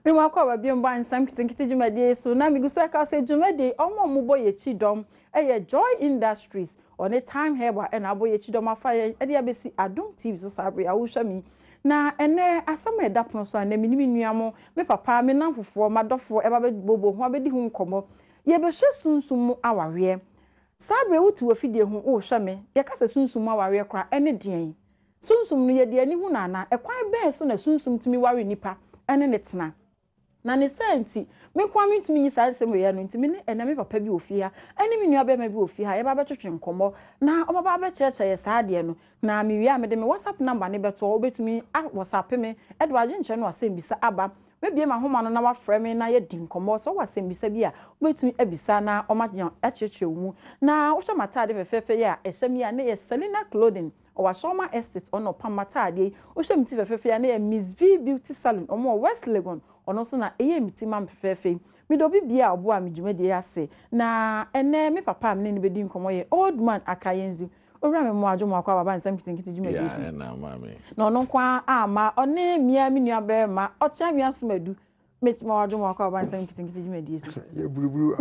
Me wa kwa ba bi mba Nsem Nketenkete dwumade so na me gusa ka say dwumade omo mo boye chidom eye Joy Industries on a time heba e na boye chidom afa ye e de abesi Adom TV so sabre a wo hwa mi na ene asama eda pono so na minimi nuamo me papa me namfofo madofo e ba bobo ho abedi hu nkomo ye be hwe sunsum mu aware sabre wuti wo fidie hu wo hwa me ye ka se sunsum aware kra ene den sunsum no ye de ani hu na na e kwan ben so na sunsum timi ware nipa ene ne tena na ne senti me kwa me ntimi nyisa nsem ye no ntimi ne ena me papa bi ofia ene me nua be ma bi ofia ye ba betwetwe nkomo na o ba be cheche ye saade no na me wi amede me WhatsApp number ne beto obetumi WhatsApp me edo agye nche no asem bisa aba me bie ma homa no na wa frɛ me na ye di nkomo so wasem bisa bi a obetumi ebisa na o ma cheche wu na wo hwe matade fefefe ye a ehye ya ne ye Selena Clothing o wa Shoma Estate ono pamatade wo hwe mti fefefe ya ne ye Miss V Beauty Salon omo West Legon ono so na eye mitima mpefefe mi do bibia obo a midwumade ase na ene me papa me ne bedi nkomo ye old man akayenzi owura me mo adwomo akwa baba Nsem Nketenkete dwumade ase ya na mama na ono kwa ama one mia me nua be ma ocha mi asomadu metima adwomo akwa baba Nsem Nketenkete dwumade ase ye buruburu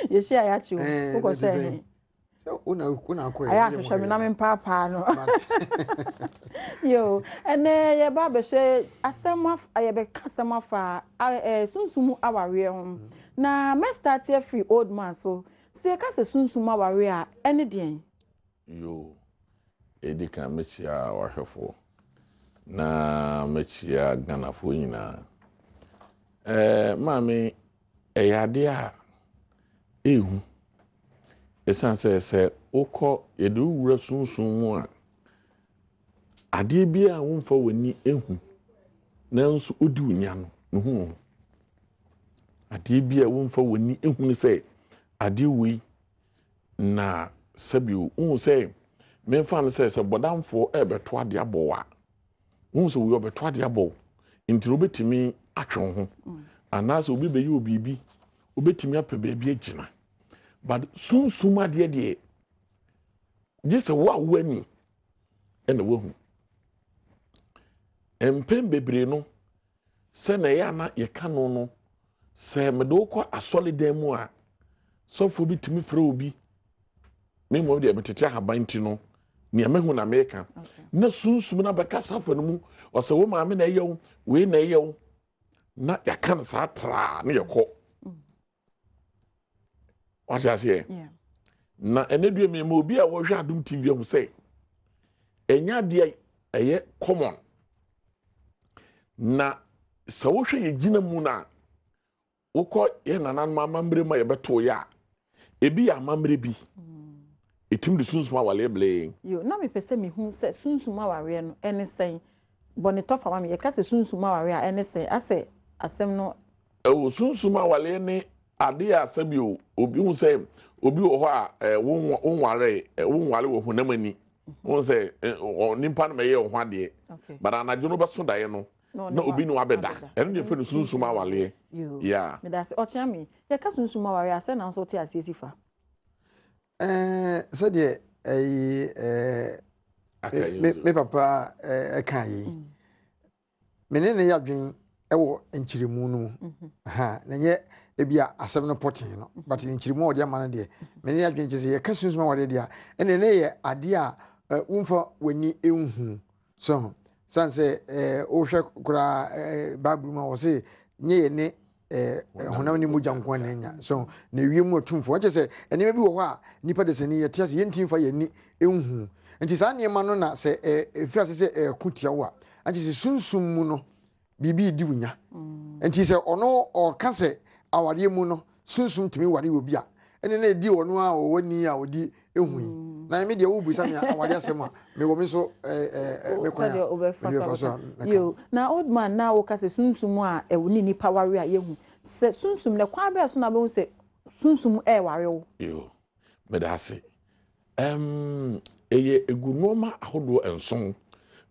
ye share ya chi wo ko say so una ko aya hwehwe me na me papa no yo ene ye ba be hwe asema ye be kasema fa sunsumu aware ho na me start here free old man so se ka se sunsumu aware a ene den yo edika mechia wahwefo na mechia ganafo nyina mami eyade a ehu esan se okọ yedu wura sunsun mu a ade bia wonfa wani ehu nanso odi unya no hu ade bia wonfa wani ehu se ade wi na sabiu hu se me fan se bodamfo ebeto ade abowa hu se wo beto ade abo nti obetimi atwe ho anaso obi beyi obibi obetimi apebe bi agina but sunsum ade de gise wa wani ena wahu empem bebre no se na ya na ye ka no se medo kwa asolidan mu a sofo bi timi fra obi me mo de betete haban ti no ne amehu na meka na sunsum na beka safa no mu o se wo maame na yew we na yew na ya kan sa tra na ye ko what you say na enedue me mo obi a wo hwe Adom TV hu say enya de eye common na se wo hwe ye gina mu na wokọ ye nanan mamambre ma ye beto ya ebi ya mamre bi etim de sunsuma wale ble yo na me pese me hu se sunsuma ware no ene sen boni tofa ma me ye ka se sunsuma ware a ene sen ase asem no o sunsuma wale ne ade a sabio obi hu se obi wo ho a wonware wo hunamani won se nimpa na me ye ho ade but anajo no beso dae no na obi no abeda eno ne fe no sunsuma wale yeah me da se ocha me ye ka sunsuma ware ase na so te ase sifa so de me papa kan yi menene yadwen ewo nkyirimu no ha na nye ebia asem no potin no but nkyirimu odi ama no de menene yadwen kese ye ka sunsuma ware de a ene ne ye ade a wumfa wani enhu so sanse o hwe kura bible ma wo se nye ye ne honam ni muja nkwa na nya so na wiem otumfo wache se enema bi wo ho a nipa de seni ye tiase ye ntimfa ye ni enhu nti sa nema no na se efiase se kutia wo a ache se sunsum mu no bibi di wunya nti se ono o ka se aware mu no sunsum tumi ware obi a ene na di ono a o wani a odi ehu na me de wo busa me aware asem a me wo me so me kwa yo na old man na wo ka se sunsum a ewuni nipa ware a yehu se sunsum ne kwa be so na be se sunsum ware wo yo me da se eye egunoma ahodo enson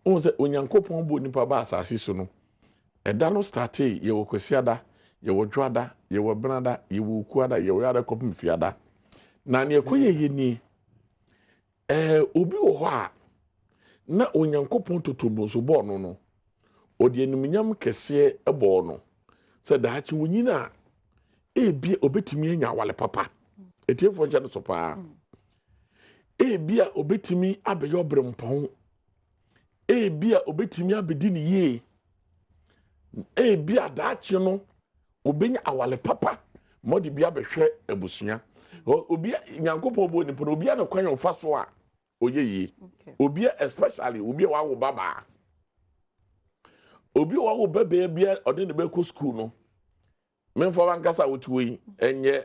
won se onyankopon bo nipa ba asase so no eda no starte ye wo kwasiada ye wo dwada ye wo benada ye wo kuada ye wo yada kopim fiada na ne ekoye ni obi wo ho a na onyankopon totobo so bo no odi enumunyam kese ebo no se daachi wonyina ebia obetimi anya wale papa etiefo nche no so pa ebia obetimi abeye obrempon ebia obetimi abedi ne ye ebia daachi no obenya awale papa modi bia behwe abusua obia nyankopon bo ni pono obia na kwan ofa so a oyeyi obia especially obia wawo baba obi wawo baba bia ode ne be ko school no menfo bankasa wotuwe enye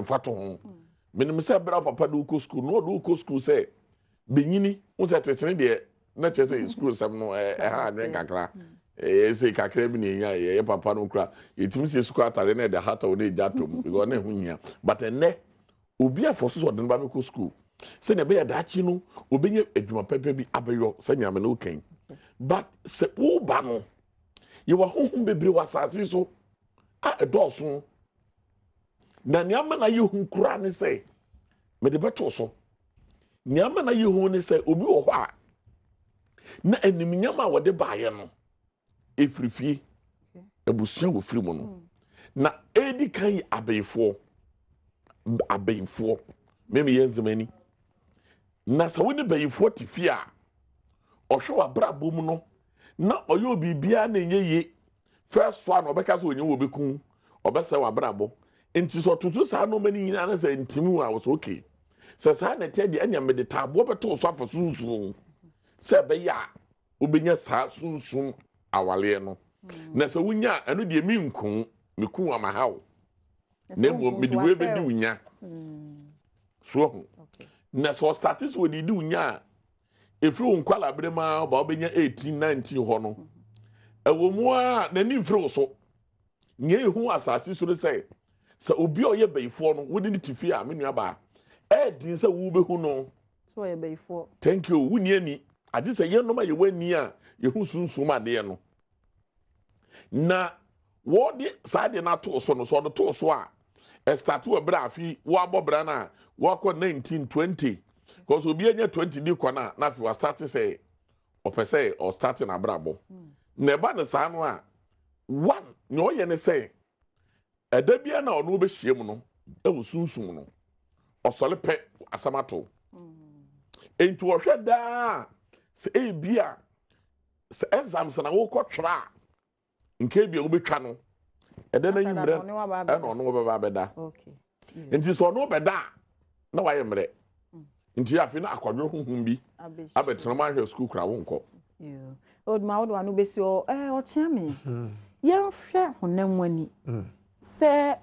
mfato ho menim se bra papa do ko school no do ko school se benyini wo se tetene de na chese school sam no ha ne kakra say kakra bi ne nya ye papa no kra yetimi se school atare na de hata wo ne jatom because na hunya but ene obi afoso so de ba be ko school se ne be ya dachi no obenye adwuma pepe bi abeyo se nyame no ken but se wo ba no ye wa honhom bebre wasase so a edoso na nyame na ye hu kura ne se me de beto so nyame na ye hu ne se obi wo ho a na enim nyama wo de baaye no efrifie ebusua wo firi mu no na edi kan abeyfo meme yenzemani na sa woni beyfo tifie a ohwe wa brabo mu no na oyo bibia na enye first one obeka so onye wo bekun obesa wa brabo enti so tutu sa no mani nyina na sa ntimu a wo so okay se sa na te de anya mede tabo beto so afa sunsun se be ya obenya sa sunsun awale no na se wunya eno de mi nkun mekun amahaw na mo mede we be di wunya so na so status we di wunya efri onkwala brema ba obenya 18 19 ho no ewo mu a na ni mfiri so nye ehu asase so se obi oye beyfo no wodi ni tifi a menua ba din se wo behu no so oye beyfo thank you wuni ani ade se ye no ma ye wani a yehu sunsun ma de no na wo de sade na to so no so do to so a start we bra afi wo abobra na wo akọ 1920 because obi anya 20 di kwana na afi wa start say opese or starting abrabo na ba ne sa no a one no ye ne say edabia na ono be hiem no ewu sunsun no osole pe asamato enti wo hwe da se ebia se exams na wo kotwra nke bia wo betwa no ede na nyimre e no no be ba beda okay enti so no beda na wa yemre enti afi na akwadwo huhum bi abetena ma hwe school kra wo nko old ma odo anu besi o chiame yemhwe honam ani se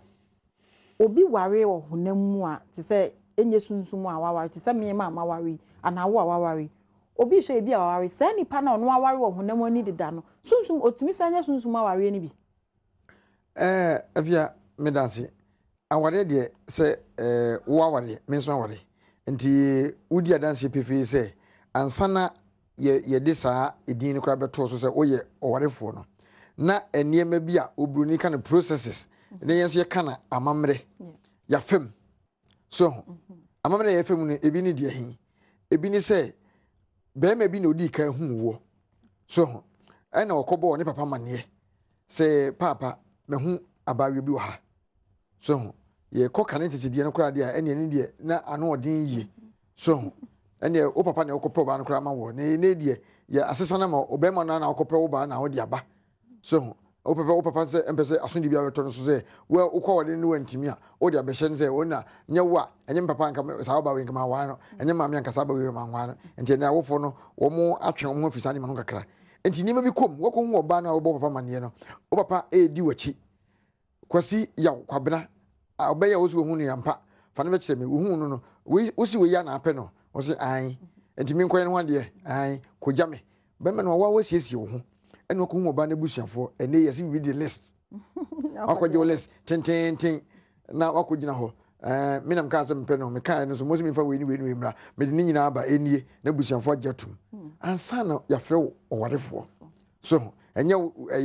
obi ware wo honam mu a ti se enye sunsum a waware ti se me ma ware ana wo a waware obi hwe bi a waware se nipa na ono aware wo honam ani deda no sunsum otimi se anya sunsum a ware ni bi afia medase aware de se wo aware me so aware nti wudi adanse pefe se ansana ye de saa edin no kra beto so se oye owarefo no na eniema bi a obruni ka no processes ne yenso ye kana amamre ya fem so amamre ya fem no ebi ni de hin ebi ni se be ma bi na odi kan hu wo so ana okobo ne papa mane se papa me hu abawe bi wa ha so ye kokane tete de no kra de a ene ni de na ano odin yi so ene o papa ne okopro ba no kra ma wo ne de ye asesa na ma obema na okopro ba na odi aba so o papa se empese asundi bia beto no so se we ukọ wode ne wantimi a odi abehye nse wona nye wo a enye papa nka sa ba we nka ma wa no enye ma me nka sa ba we ma wa no enti na awofo no wo mu atwe wo ofisa ni ma no kakra enti ni ma bi kom wo ko hu oba na wo papa mane no o papa di wachi kwasi ya kwabena obeye wo so hu no yampa fa no be kire me wo hu no no wo si we ya na apɛ no wo se an enti mi nkɔ ne ho de an ko jame be me no wa wo siesie wo ho eno ko hu oba na busuafo ene yesi bi di list akwaje list ten na wakogina ho minam ka asem pe no me kan no so mozi mi fa we ni mra me de nyina aba enie na busuafo agyatum ansa na ya frɛ owarefo so enye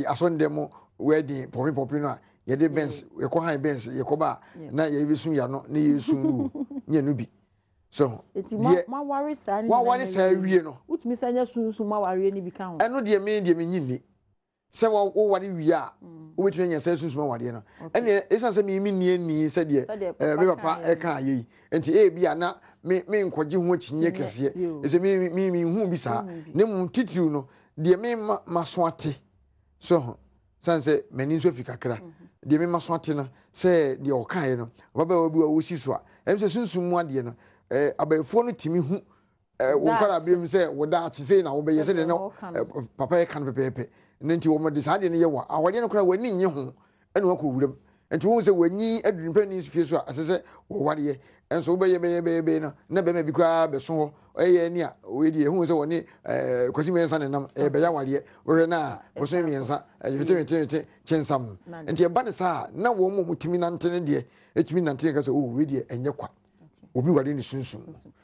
asonde mo wedding popi no a ye de benz ye ko han benz ye ko ba na ye bi sun ya no na ye sun lu nye no bi so eti ma worry sa ni wa wari sa wie no utumi sanya sunsun ma worry ni bi ka ho eno de me nyini se wo wari wie a wo betwe nya sa sunsun ma wari no ene esa se me ni se de me papa e ka ayi enti e bia na me nkoje ho kinye kese ese me hu bi sa ne mu titiru no de me maso ate so sanse mani so fikakra de me maso ate no se de o kan no baba obi wo si so a em se sunsun mu ade no abaifo no timi hu wo kwara biem se wo da achi se na wo be yese de no papa e kan pepepe nti wo mo de sa de ne ye wa awade no kwara wani nye ho ene wo ko wuram nti wo se wanyi adun pani fie so a asese wo wade enso wo be no na be ma bi kwara be so ho eye ni a we de hu se woni kwasi mensa ne nam be ya wade wo na wo so mensa yete chensam nti e ba ne sa na wo mo mutimi nante de etimi nante ka se o we de enye kwa obi wade ni sunsun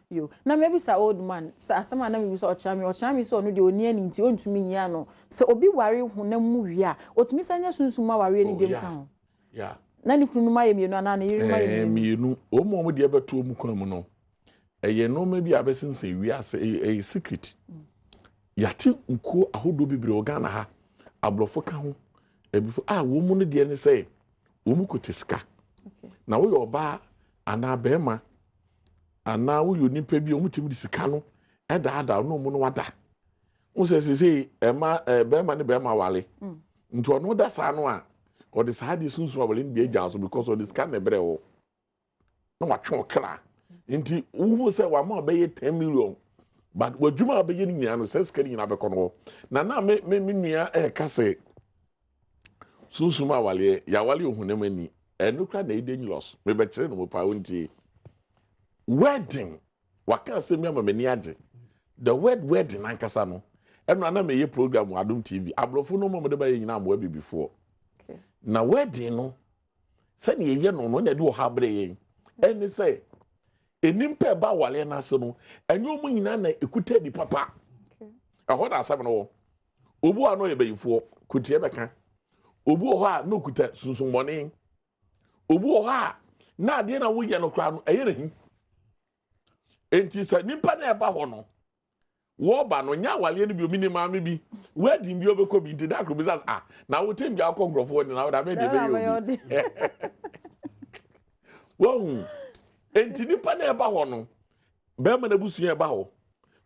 yo na maybe sa old man sa asema na maybe so ochami so no de oni ani nti ontumi nyia no se obi ware honam mu wi a otumi sanya sunsun ma ware ni dem kan ya na ni kunu ma yemienu ana na yiri ma yemienu o mo de beto mu kan mu no eye no maybe abesense wi ase e secret yati nko ahodo bibire o Ghana ha ablofo ka ho ebifo wo mu no de ne say wo mu kotiska na wo yo ba ana bema ana wo yo nipa bi o mutimi di sika no ada no mu no wada wo se bema ne bema wale nto no da sa no a o de sa di sunsun wale ni eja so because o de sika na bre wo na wa twa okra nti wo se wa ma be ye 10 million but wadwuma be ye ni nya no se sika ni na be kono na me nua ka se sunsun ma wale ya wale ohunam ani enukra na ide nylos me be kire no mo pa wonti wedding waka se mi amani age the word wedding ankasa no eno na me ye program Adom TV ablofo no mo de ba ye nyina mo abi before na wedding no se ne ye no na de wo habre ye eni se enimpe ba wale na se no enyo mu nyina na ekuta di papa ho da asem no obu ano ye bayifo kutie beka obu ho a no kuta sunsun bone obu ho a na ade na wo ye no kra no eyere enti sa nimpa na eba ho no wo ba no nya wale no bi omi ni maame bi wedding bi obekọ bi nti da kro bi sa na wo tem bi akọ ngrofo ni na wo da be de be yo wo enti nimpa na eba ho no be ma na busu eba ho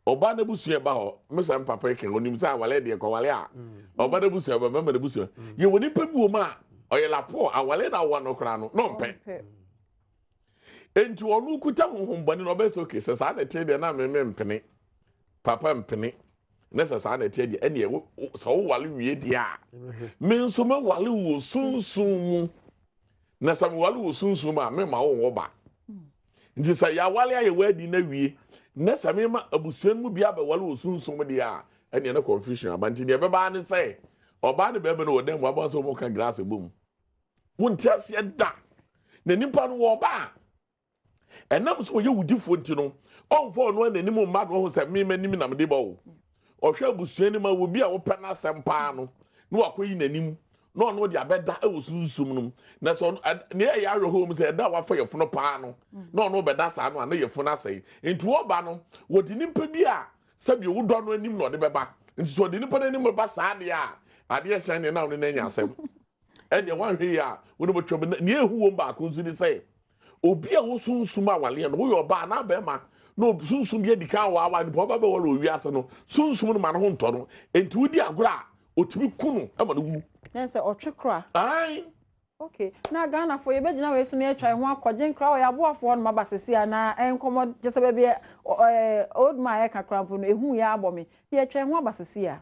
oba na busu eba ho mesam papa eken onim sa wale de ko wale a oba na busu eba be ma na busu ye woni pa bi wo ma oyelapo awale na wo no kra no no mpe enti onu kuta honhombani no be so ke se sa na tie de na me mpene papa mpene na se sa na tie de ene so wo wale wie de a me nso ma wale wo sunsun mu na sa me wale wo sunsun ma me ma wo ba nti sa ya wale aye wadi na wie na sa me ma abusuan mu bia be wale wo sunsun de a ene na confusion abanti de be ba ne say oba ne be be no wodem wa ba so mo ka glass bom wonti ase da na nimpa no wo ba enam so ye wudifo nti no onfo no na nim mma no ho se me manim na mde ba wo ohwe abusuani ma wo bi a wo pe na sempa no no akoyi nanim no no de abeda e wo sunsum no na so ne ya ahwe home se da wa fa yefono pa no no no beda sa no na yefono asai nti wo ba no wo di nimpa bi a sabi wo do no anim no de beba nti so de nimpa anim ba sa de a ade ya hyan ne na no na nya asem ene wan hwe ya wo no botwa ne ehu wo ba ko nsu ni sai obi a wo sunsum a wale no wo yo ba na be ma no sunsum bi edika wa wa ni po ba be wo lo wi ase no sunsum no ma no ho nto no enti wo di agora otimi kunu e ma no wu na se otwekra ai okay na Ghana for ye be gina we so na etwa ho akogye nkra o ya boafo no mabasese na enkomo jese be be old man e kakra mpo no ehu ya abomi ye etwa ho abasese a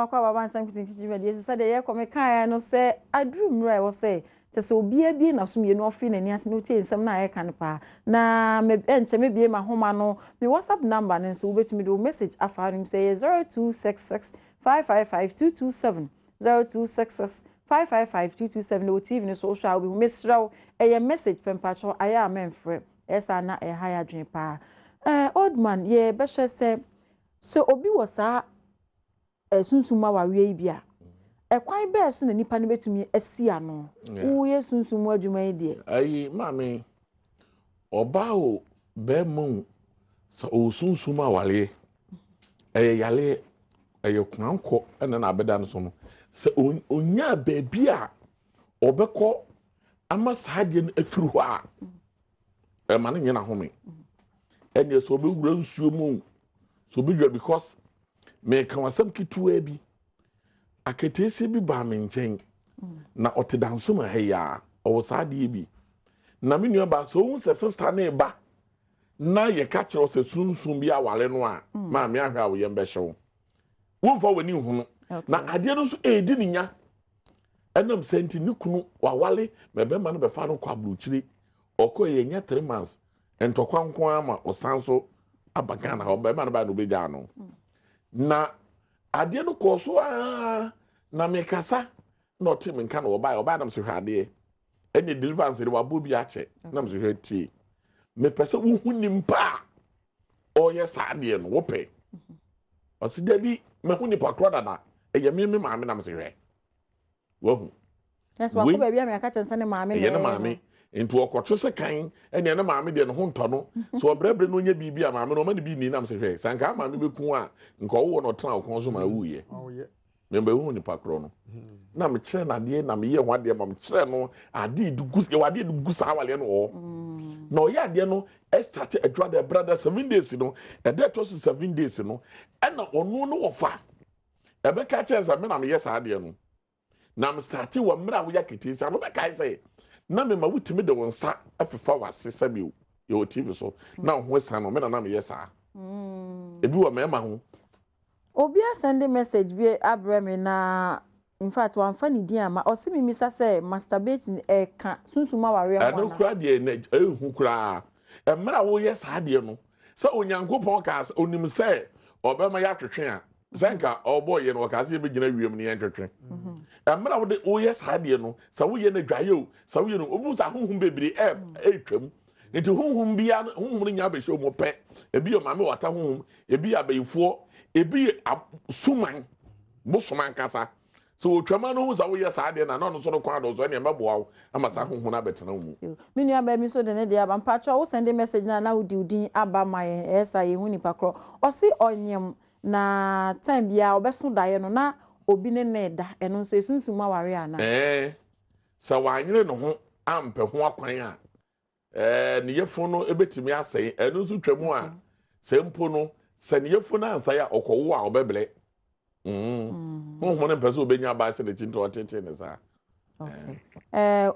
kwa baba Nsem Nketenkete media se de ye come kan no se adrum ra wo se te se obi abi na so mienu ofi na ni ase no tie nsem na ye kan pa na me enche me bie ma homa no me WhatsApp number ne so obetumi do message afarim say 0266 555227 0266 555-227 o TV ne social bi mesraw eye message pempacho aya amenfre esa na e high adwen pa old man ye be hwe se so obi wo sa sunsuma wawe bia ekwan be so na nipa ne betumi asi ano wo ye sunsumu adwuma yi de ayi mami oba o be mu so o sunsuma wale yale kwanko ena na abeda no so no se onya baabi a obekọ ama saade no afiru ho a ma ne nyina home ene so obewura nsuo mu so obedwa because me kan wasam kituwa bi aketesi bi ba me nchen na otedansoma ha ya o saade bi na me nua ba so hu se sister na ba na ye ka kire se sunsun bi awale no a ma me ahwa wo ye mbehyew wo fa wani hu no na ade no so edi ninya enam senti ni kunu wawale mebema no befa no kwa bluchiri okoye nya 3 months entokwankwan ama osanso abagana ho bema no ba no beja no na ade no koso na mekasa na otim nka na oba nam so hwade ene deliverance de wabo bi ache nam so hwati me pese wo hunim pa oye saade no wo pe osida bi me huni pakro dada eye me maame nam so hwe wo yes wa ko bia me aka chense ne maame ye ne maame ntu okoto se kan ene ne maame de no ho nto no so obrebre no nya bibi a maame no ma ne bi ni nam se hwe sanka maame beku a nka wo no tena okon so ma wuye membe hu ni pakro no na me kire na de na me ye ho ade ma me kire no ade dugus ye wade dugus awale no o na o ya de no e start adwa the brother 7 days no e de to 7 days no e na ono no wo fa e be ka chense me na me ye sa de no na me start wa mra wo ya ketisi no be kai say na me ma wutimi de wonsa afefa wase sabi yo TV so na ho san no me na me yesa ebi wo me ma ho obi send message bi abreme na in fact one funny dia ama osimi misa say masturbating ka sunsuma ware ho na kura de na ehu kura mra wo yesa de no se onyankopon ka onim se obema ya twetwe a Zanka obo ye no kaze be gina wiem ne entwetwe emra wo ye saade no sa wo ye na dwaye o sa wo ye no obu sa honhum bebiri etwam nti honhum bia honhum nya be hwe mo pe ebi o mame wata honhum ebi abayifo ebi suman bo suman kasa so otwama no sa wo ye saade na no so no kwa do so ne mbaboa ama sa honhum na betena mu menu aba mi so de ne de aba mpacho wo send message na wo di aba maye esa ye hu nipa kro osi onyem na time bia obeso dae no na obi ne neda eno nso esunsuma ware ana sa wanyere no ho ampe ho akwan a ne yefo no ebetimi asai eno nso twam a sempo no se ne yefo na ansai a okowo a obebele ho ne pese obenya ba se de chinto otete ne sa okay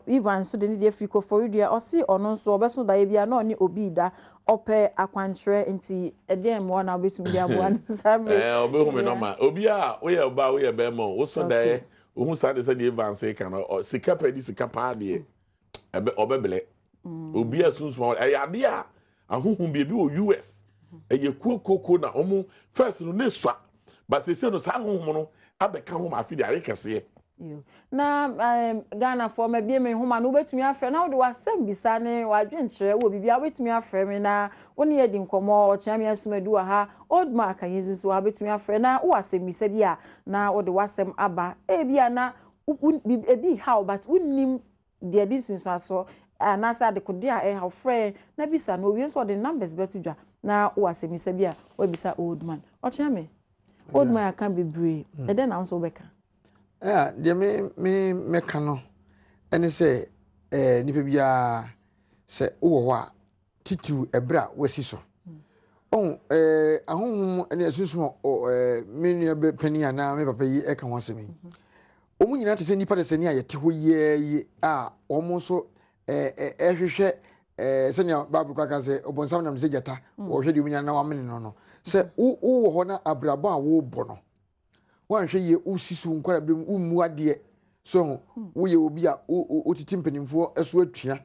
Ivan so de ne de friko for you osi ono nso obeso dae bia na oni obi da ope akwantre nti edem wo na obetum bia bo an sabe obehu me no ma obi a wo ye ba wo ye be mo wo so dae ohun sa de se de advance kan sika pedi sika pa de obebele obi asunsun ade a ahohun bi wo US eye kokoko na omu first no nesua but se no sa ahohun no abeka ho ma afidi arekese na Ghana for me bia me homa no betumi afre na wo de wasem bisa ne wadwenkyere wo bibia betumi afre me na woni yedi nkomo o chiame asumadu ha old man kan yezu so betumi afre na wo wasem bisa bia na wo de wasem aba bia na ebi how but wonnim de distance aso na sa de kodia how frɛ na bisa no wi so de numbers betudwa na wo wasem bisa bia wo bisa old man o chiame old man kan bebre e de na so beka de me kano ene se nipa bia se wo ho a titu ebra wasi so ahonhum ene asunsun menu be pania na me papa yi e ka ho asemi omu nyina te se nipa de se ni ayete ho ye a omo so ehwehwe se nya babu kwaka se obonsam na me se jeta wo hwe de omu nyina na wa mene no se wo ho na abrabo a wo bo no wan hwe ye usisu nkwara bi ummu ade so wo ye obi a otiti mpanimfo eso atua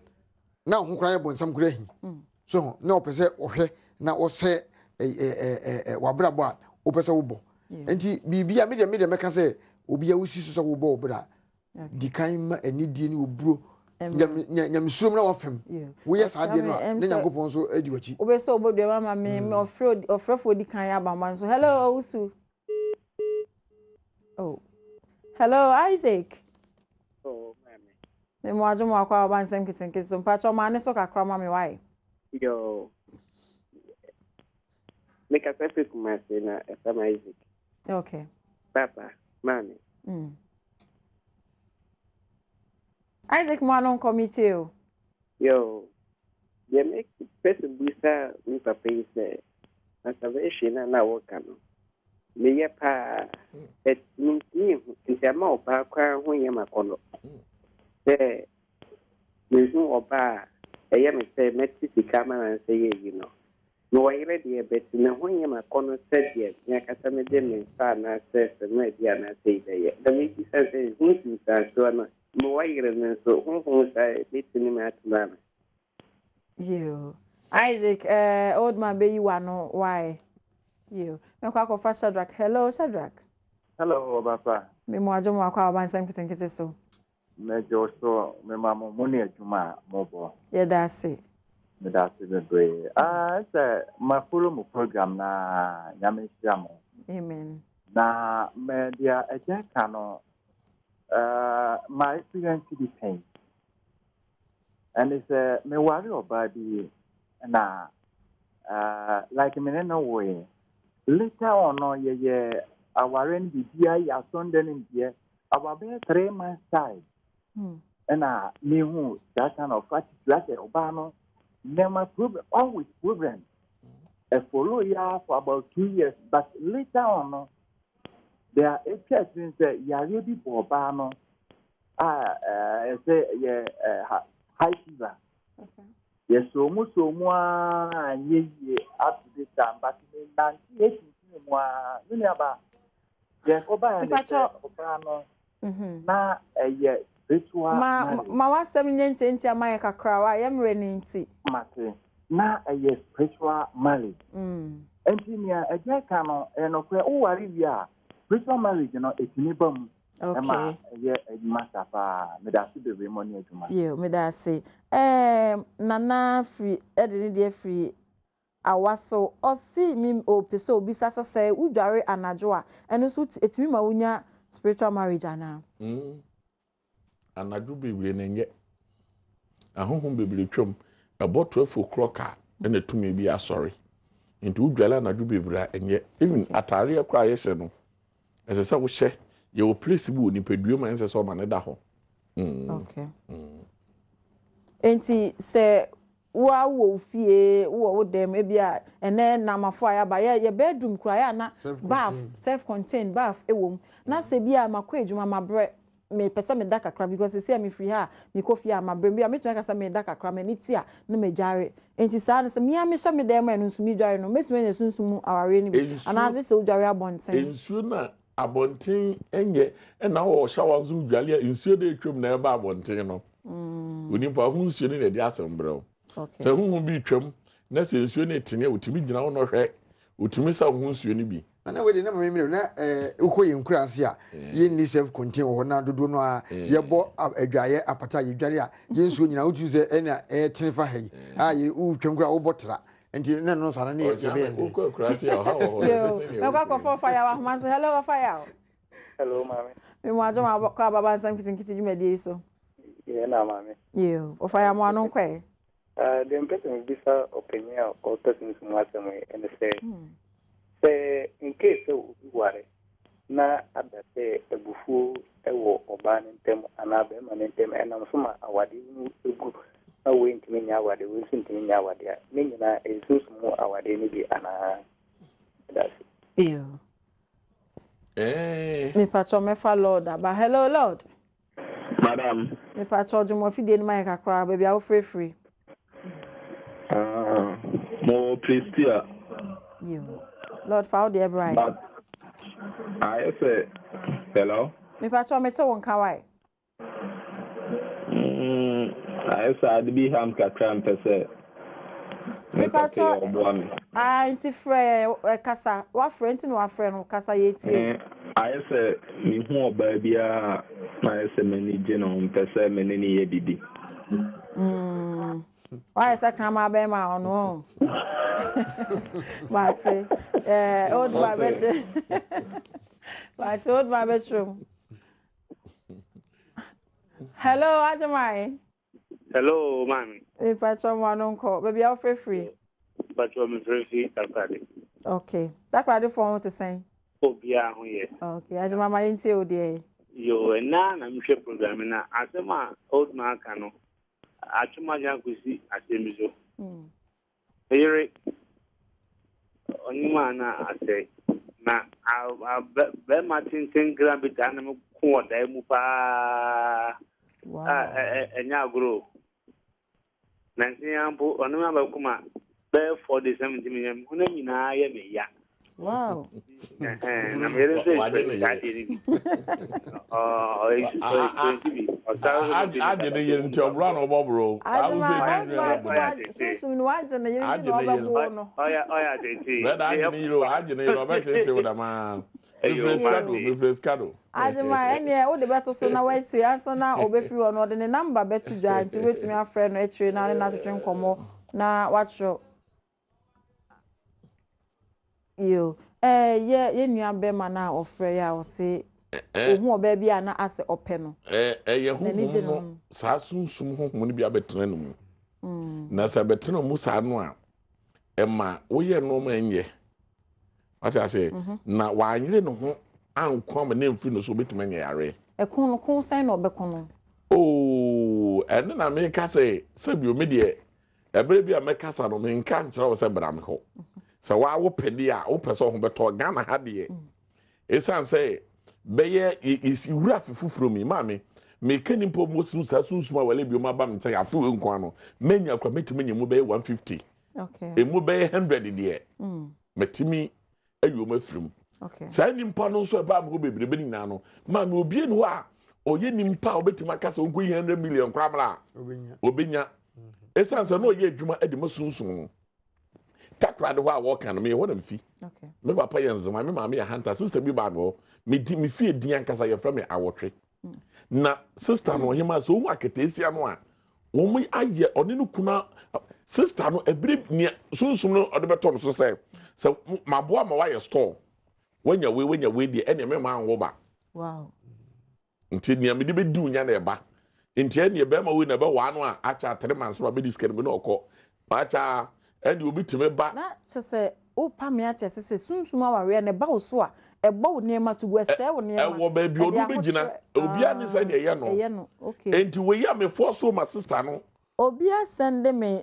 na ho kra ye bonsam kra hi so na opese ohwe na ose wabrabo a opese wo bo enti bibia me de meka se obi a usisu so wo bo obra di kan ma anidie ni oburo nyamsuom na wafem wo yes ade no a ne Nyankopɔn so adi wachi obeso obodwe mama me ofrefo di kan ya bamba so hello usu oh hello Isaac me mo ajo mo akwa oba Nsem Nketenkete so mpacho ma ne so kakra ma me why yo make a perfect match na Isaac okay papa mami Isaac mo anon committee o yo they make person busa ni papa is conservation na work no me ye pa et ni ntama oba kwa ho ye makono se mezu oba eye me se meti sikama na se ye you know no wayre de bet me ho ye makono se de ya kasa me de me sa na se me dia na se de ye da me ti se hu ti sa so na no wayre me so hu sa bitini me atuna you Isaac old man be you are no why you me kwa ko fa Shadrack hello Shadrack hello papa me mo ajo mo akwa oba Nsem Nketenkete so me jo me mama mo ne adwuma mo bo yeah that's it me da se be say ma follow mo program na nyame hia mo amen na me dia eje ka no my experience the pain and it's me worry about the na like me no way later on no ye awaren bibia ya Sunday in there our be 3 months time and me who that kind of attitude like obano never problem always problem a follow ya for about 2 years but later on no there are exceptions that ya really obano say high fever okay yes so mu ye up to this time but in 98 ni aba yes oba and obano na ritual ma wasem nyententi amaye kakra wa yemre ni nti mate na spiritual marriage engineer eje ka no enokwe o wari wi a spiritual marriage no etini bam okay master pa me da su be money aduma yo me da say nana free edini de free awaso osi mi opese obi sasase udware anajo a eno so etimi ma wunya spiritual marriage ana anadu bebre na nye ahohom bebre twam about 12 o'clock na tumi bi asori nti udwala anadu bebre enye even atare akwa yese no esese wo hye ye wo place bu oni peduo ma ensese o ma ne da ho okay enti se wa wo fie wo dem e bia ene na mafo aya ba ye bedroom kura ya na bath self contained bath ewom na se bia makwa edwuma mabre me pesa me da kakra because see me free ha me kofi a mabre bia me tun kasa me da kakra me niti a na me dware enti sa na se me sha me dem enu nso me dware no mesu me sunsun aware ni bi ana se udware abonten ensu na abonten enye na wo shawa zu dwale ensu de twem na eba abonten no onipa hu nsu ni na de asembro okay se hu bi twem na se ensu na etine otimi gina wo no hwe otimi sa hu nsu ni bi na we de na me na ukoye nkurase a ye ni self contain wo na dodo no a ye bo adwaye apata ye dware a ye nsu nyina wotu se na tenefa hai a ye utwem kura wo botra enti na no sana ne ye be ndi uko nkurase a ha wo se se ne kwa ko for fire wa man so hello fire hello mami me mo ajo ma kwa baba Nsem Nketenkete jumadi so ye na mami yo o fire mo anon kwe the person bisa opinion or person sumasem and say in case of ware na adate ebufu ewo oba ntem anabe mantem enam soma awade mu egu na we ntimi nya awade we ntimi nya awade a ne nyina esusumu awade ni bi ana that's yo me pacho me fa Lord aba hello Lord madam me pacho jumo fidie ni mai kakra baby awo free more Christia yo Lord found the bride but I say hello me pacho me to won kawai I said be ham kakram pese me pacho anti frɛ kasa wa frɛ nti no wa frɛ no kasa yɛtie ayɛ sɛ mehu ɔbaa biara na ayɛ sɛ m'ani gye no mpɛ sɛ me ne ne yɛ didi. Why is that Krama Bema or no? But old my bedroom. But old my bedroom. Hello, Ajamai. Hello, ma'am. If I someone on call, baby, I'll free. But you're free, okay. That's what I want to say. Oh, yeah, yes. Okay, Ajamai into your day. You and nan, I'm sure programming. As a man, old man canoe. Achuma Yankusi, as a museum. Here, only man, I say. Now, I'll bet Martin 10 gram with animal quarter, Mupa, and now grow. Nancy Ampo, on another Kuma, bear for the 70 million, yeah. Wow. And I'm here to say, I didn't hear until Brown or Bobro. I was yeah, nua bema na ofre ya o se ohun oba bia na ase ope no ye hu sa sunsum hu ni bia betena no mu na sa betena mu sa no a ma wo ye no ma enye ata se na wa anyire no ho anko ma na mfi no so betuma nya yare ekun no kun san na obekun no oh ene na me ka se bi o me de ebere bia me kasa no me nka nkyere wo se bra me ho so wa wo pedi a wo pese ho beto Ghana ha de esan say beye isi wura fufufuro mi mame me kanimpo mosu sa sunsuma wale bi o ma ba me nta afu nko ano menya kwa metimi nyemu beye 150 okay emu beye 100 de metimi ayo mafirim okay sa nimpa no so ba bo bebrebe ni na no ma me obie no a oye nimpa obetima kasa onko 100 million kwa mra obenya esan say no oye adwuma ade masunsun takrade ho a wo kan me ho na mfi okay me papa yenzema me mama ya hunter sister bi ba no me di me fie dian kasa ye fra me awotwe na sister no hima so wo akatesia no a wo mu aye one no kuna sister no ebire nia sunsun no ode beto no so say maboa ma wa ye store wanya we di ene me ma anwo ba wow nti nia me di be du nya na eba nti ene be ma we na be wa no a acha 3 months ba be discard me no okọ acha ene obi time ba na so say o pa me ate se sunsun aware na ba wo so a ebo wo nema to go ese wo nema wo ba bi odu be gina obi ani say de ye no okay enti we ya me force my sister no obi send me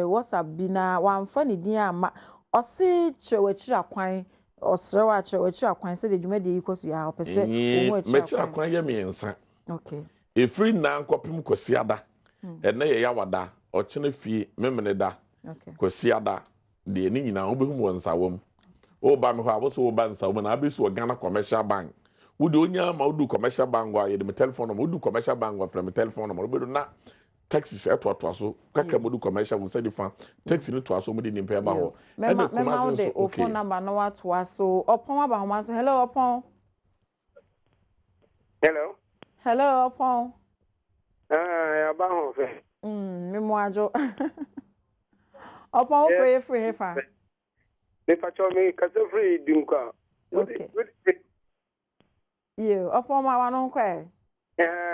WhatsApp bi na wamfa ne din ama o se chewachira kwan o srewa chewachira kwan se de dwuma de yikoso ya opese o ho chewachira kwan ye me nsa okay efri na nkopim kwasiada ene ye ya wada o chene fie memene da okay kwasiada de ni nyina obehum wonsawom o ba me ho abo so o ba nsawom na abesu Ghana commercial bank wo de onya ma wo du commercial bank wa ye de telephone number wo du commercial bank wa from telephone number wo na taxis eto so kaka mo du commercial wo say fa taxi ni to aso mo de nimpa ba ho me ma de o phone number no wa to aso opon aba ho so hello opon hello opon ya ba ho fe me mo ajo opon free hefa me pacho me kasa free dimka okay you opon ma wa no kwa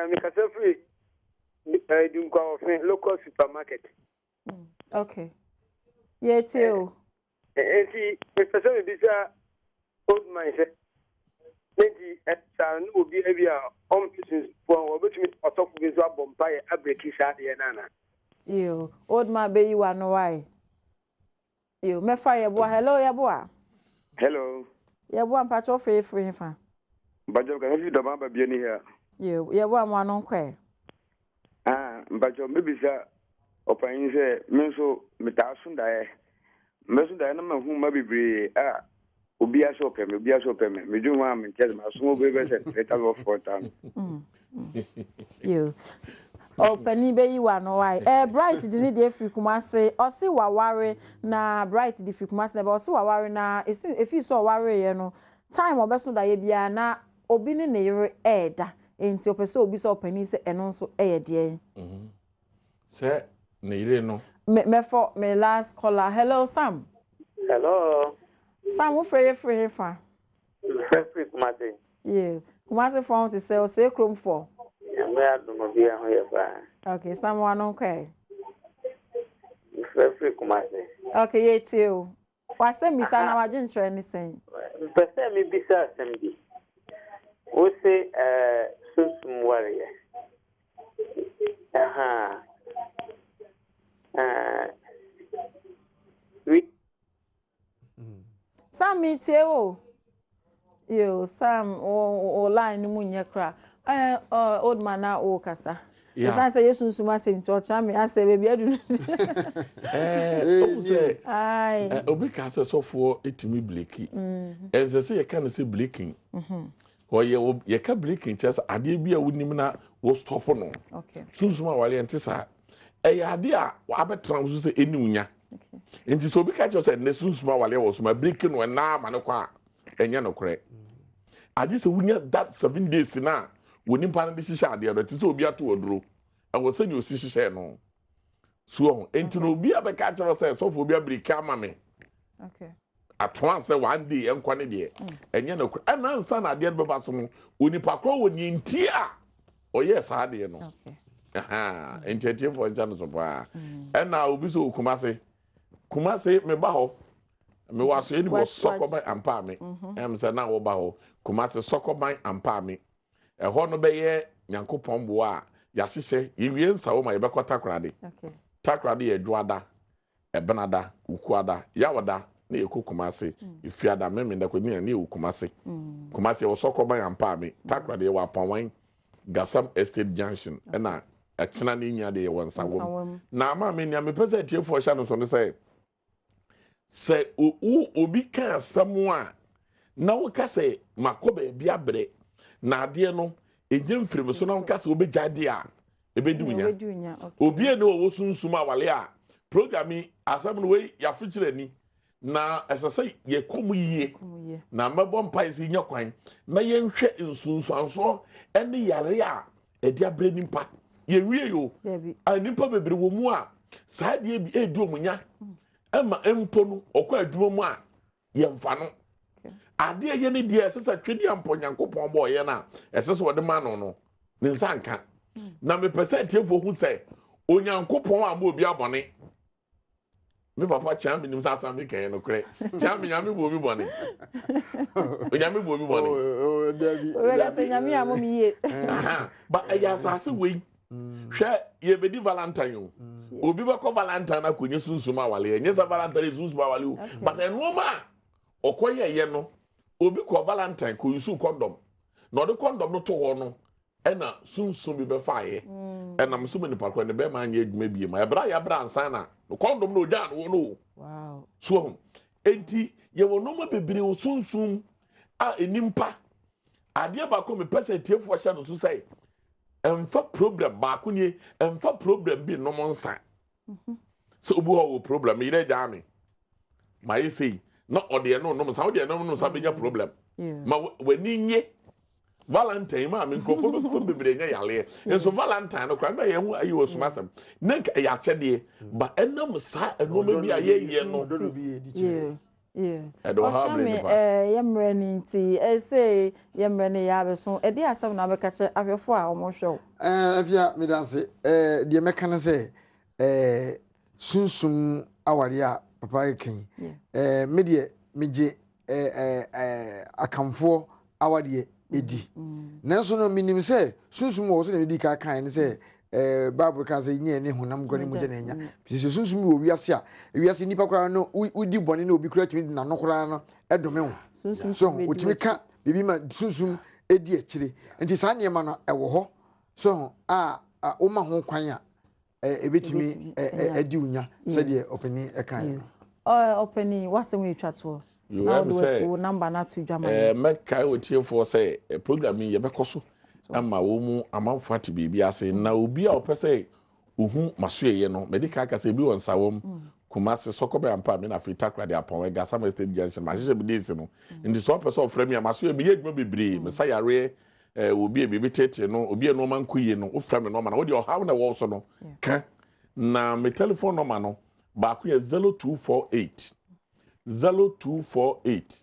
me kasa free dimka of local supermarket okay yeah too enti me pesa me bisa old man say enti eta no obi ebia ompisin for obetumi otoko bi zo abompa ye abreki sa de nana you old man be you no why you me fire boy hello ya boy hello ya boy mpacho free fa bajo ka fi do ba bia ni here you ya boy mo no kwa bajo me bisa opan se me so metasunda e mesunda na mahu ma bibre obi aso peme me ju ma me tell ma so be be se better of for time you opani be you no why bright di ni de free kumase o se waware na bright di free kumase na be o se waware na efi so waware ye no time obeso da ye bia na obi ne yere eda enti opeso obi so opani se eno nso de se ne yere no me for me last caller. Hello Sam. Hello. Sam wo free fa. Free Kumasi. Yeah. Kumasi phone to say Chrome 4. Me Adom bi ho ye fa. Okay, Sam wa no kai. Free Kumasi. Okay, ye too. Wase misa na waje nchre ni sen. Pese mi bisa sembi. O se susum wariye. Aha. Oui. Sam mi tie o. Yo Sam o line mu nye kra. Old man na o kasa. Yeah. San say yesu nsuma sem to cha me ase be bia du. O say Ai. obi ka se sofo etimi bleki. Ense se ye ka no se bleking. Or ye ka bleking chess ade bia wonim na wo stop no. Okay. Sunsuma wale ente sa. Ade a abetra so se eni unya. Okay. Enti so obi ka cho se ne sunsuma wale wo so ma bleking no na ma no kwa enya no kore. Ade se wunya that 7 days na wonim pa na de hihye ade no te se obi ato oduro. Awo se ni osi hihye no. So enti no obi abeka cho se so fo obi abrika ama me. Okay. Atwa se one day enkwa ne de. Enya no kore. Ana nsa na ade no beba so no onipa kro woni nti a oye sa ade no. Okay. Aha, enti for ncha no so pa. Ena obi so Kumase me ba ho. Me waso eni wo sokoban ampa me. Se na wo ba ho. Kumase sokoban ampa me. Ho no be ye Nyankopon bo a ya hyehyɛ yewie nsa wo ma ye bekota krade. Okay. Takrade ye dwoada, ebenada, ukuada, yawoda na ye Kumase. Ifiada me nda kwani na ye Kumase. Kumase wo sokoban ampa me. Takrade ye wa Panwan Gasam Estate Junction. Na akina ne nya de ye wonsa wo. Na ma me nya me pese tie fo hya no so ne say se obi ka asɛm a na wo ka sɛ makoba bia bre na ade no egye mfiri so na wo ka sɛ obegya de a ebedi unya obi ene wo sunsum awale a programi asɛm no we ya fikyire ni na ɛsɛ ye komu yie na mabɔ mpa isi nya kwan na ye nhwɛ nsunsuanso ene yare a edi abre nimpa ye wie yo a nimpa bebre wo mu a saa de bi edi omunya Emma emponu okwa adwuma mu a yemfa no ade ye ne de esesa twedi ampo Nyankopon bo ye na esesa wode ma no ne nsa nka na me pese tiefo hu se Onyankopon a ma obi abone me papa cham nim sa sam kan no kre cham nyame bo obi bone nyame bo obi bone o dabi we ga se nyame a mo mi ye ba ya sase we hwe ye bedi valentine obi be ko valentine akonye sunsuma wale nye sa valentine sunsuma wale but enoma okoye ye no obi ko valentine ko yusu condom no de condom no to ho no ena sunsum bi be faaye ena msum ni pakwa ne be ma anye adwuma bi ma ebra ya bra ansan na condom no oja no wow so enti ye wono ma bebire wo sunsum a enimpa ade ba ko me pese tiefo hye no so sai emfa problem ba ko nie emfa problem bi no monsa so obu ho problem ire ja me ma ye sei na ode no no sa ode no sa benya problem ma wani nye Valentine ma me nkofo be fo bebre nya yale enso Valentine no kwa na ye hu ayi osumasem na ya chede ba enam sa enoma bi aye no I don't have any yemre ni nti say yemre ni ya be so e de asem na be ka che ahwefo a omo hwe afia me danse de meka na say sunsum aware a papa ekan me de meje akamfo aware edi nanso no minim say sunsum wo so na di ka kan ne say Bible can say nye ne honam gwani mu je na nya pise sunsum wo wiase a wiase nipa kora no udi bone na obi kura tumi na no kora no edome ho so utimi ka bibi ma sunsum edi akire nti saa ne ma no ewo ho so o ma ho kwan a ebetimi edi unya se de openi ekan openi wasem etwato now do number na to dwama make otie for say program ye bekoso ama wo mu amanfo ati bibi ase na obi a opese ohu masoye no medical ka say bi won sawom Kumasi Sokobe and Pam in Africa, the upon Gasama State Junction, my sister Bedison. In the swamp of Frame, I must be brave, Messiah Ray will be a baby, will be a Norman Queen, or Frame Norman, or your how in the walls no. Now, my telephone number no, back here 0248 0248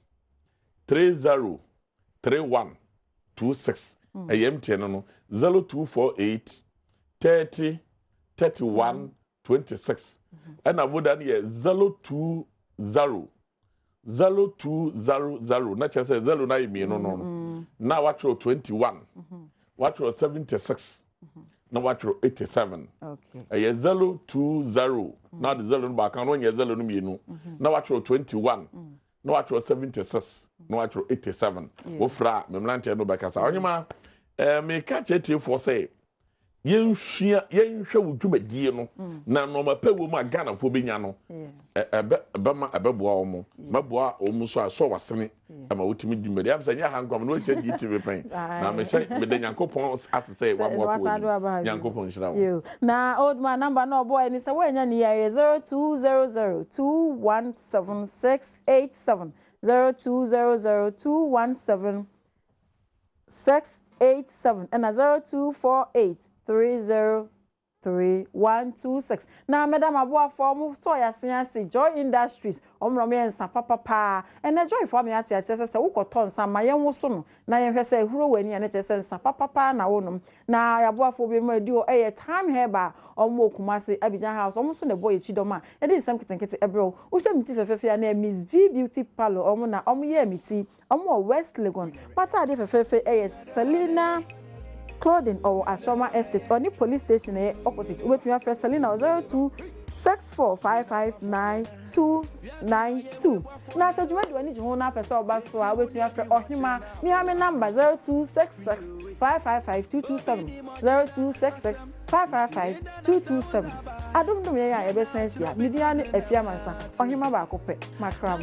303126. I am no 0248 30 31 26. And I would have 020 0200. Not just 09 no. Now what 21. What 76. Now what 87. Okay. A 020. Now the 0 back on 1 year 0 no. Now what 21. Now what 76. Now what 87. Ofra, memlante no back as I me catch it for say. Yen hwe wudwumadie no na no mape wo ma Ghana fo benya no ebeboa omo maboa omo so aso wasene ama wotimi dwumade am sanya hankwam no hye GTV pen na me hye me de Nyankopon asese wa mo ko Nyankopon hira wo na old man number no boy ni se wanya ni ya 0200217687 0200217687 and 0248303126. Now, Madam Abua form so ya siansi Joy Industries omrome ensa papa and joy for me ati ase se wo koton sa ma yen wo so no na yen hwe se huro wani ene che se ensa papa na wonum na Abua for bi ma di o time heba omo Kumasi Abidjan House omo so ne boy chidoma e dey Nsem Nketenkete ebro wo hwe miti fefefe na Miss V Beauty Parlor omo na omo ye miti omo West Legon pata ade fefefe Selina Clothing or Ashoma Estate or the police station opposite. With me after Selina 0264559292. Now, so you need to hold up a so bus so I wait me after Ohima. Me have a number 0266555227 0266555227. I don't know where I ever sent you. Midiani Efiamansa Ohima Bakope Macram.